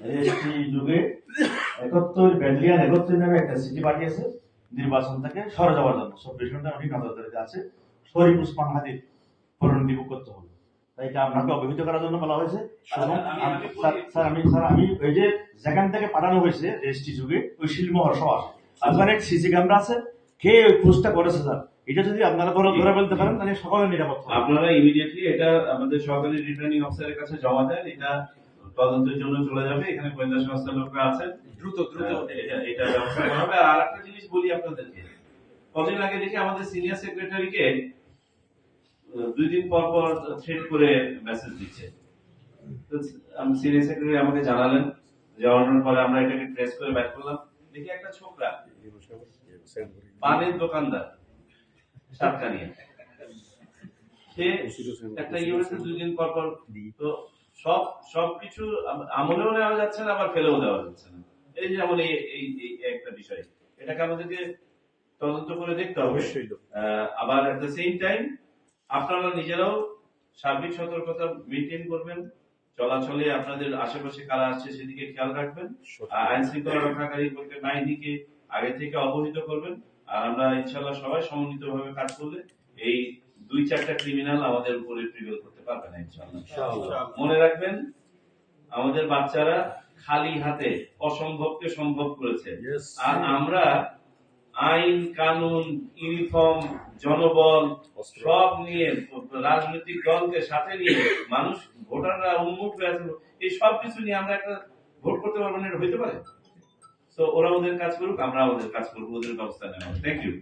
Registry যুগে 71 নামে একটা সিটি পাঠিয়েছে নির্বাচন থেকে সরে যাওয়ার জন্য 24 ঘন্টা অনেক নজরদারিতে আছে। শরীফ উসমান হাদির পরিণতি ভোগ করতে হবে, তাই এটা আপনাকে অবহিত করার জন্য বলা হয়েছে। স্যার আমি ওই যে যেখান থেকে পাঠানো হয়েছে রেজিস্ট্রি যুগে ওই শিলমোহর সব আসে, আপনার এক সিসি ক্যামেরা আছে, কে ওই পোস্টটা করেছে স্যার, এটা যদি আপনারা ধরে বলতে পারেন তাহলে সকলের নিরাপদ। আপনারা ইমিডিয়েটলি এটা আমাদের সহকারী রিটার্নিং অফিসারের কাছে জমা দেন, এটা তদন্তের জন্য চলে যাবে। এখানে গোয়েন্দা সংস্থার লোকরা আছেন, দ্রুত এটা ব্যবস্থা করা হবে। আর একটা জিনিস বলি আপনাদেরকে, কদিন আগে দেখি আমাদের সিনিয়র সেক্রেটারিকে 2 দিন পর পর থ্রেট করে মেসেজ দিচ্ছে। আমি সিনিয়র সেক্রেটারি আমাকে জানালেন, জানানোর পরে আমরা এটাকে ট্রেস করে ব্যাক করলাম। দেখি একটা ছোকরা পানের দোকানদার সাতকানিয়া, সে একটা ইউনিটে 2 দিন পর পর, তো সবকিছু আমলেও নেওয়া যাচ্ছে না, আবার ফেলেও দেওয়া যাচ্ছে না। এই যেমন এই একটা বিষয়, এটাকে আমাদেরকে তদন্ত করে দেখতে হবে। আবার এট দ্য সেম টাইম আপনারা নিজেরাও সার্বিক সতর্কতা মেনটেন করবেন, চলাচলে আপনাদের আশেপাশে কারা আসছে সেদিকে খেয়াল রাখবেন, আইন শৃঙ্খলা রক্ষাকারী বাহিনীকে আগে থেকে অবহিত করবেন। আর আমরা ইনশাল্লাহ সবাই সমন্বিত ভাবে কাজ করলে এই 2-4টা ক্রিমিনাল আমাদের উপরে প্রিভেল করতে পারবে না ইনশাল্লাহ। মনে রাখবেন, আমাদের বাচ্চারা খালি হাতে অসম্ভবকে সম্ভব করেছে, আর আমরা আইন কানুন ইউনিফর্ম জনবল সব নিয়ে রাজনৈতিক দলকে সাথে নিয়ে মানুষ ভোটাররা উন্মুখ হয়ে আছে, এই সব কিছু নিয়ে আমরা একটা ভোট করতে পারবো না, এটা হইতে পারে? তো ওরা ওদের কাজ করুক, আমরা আমাদের কাজ করবো, ওদের ব্যবস্থা নেওয়া। Thank you.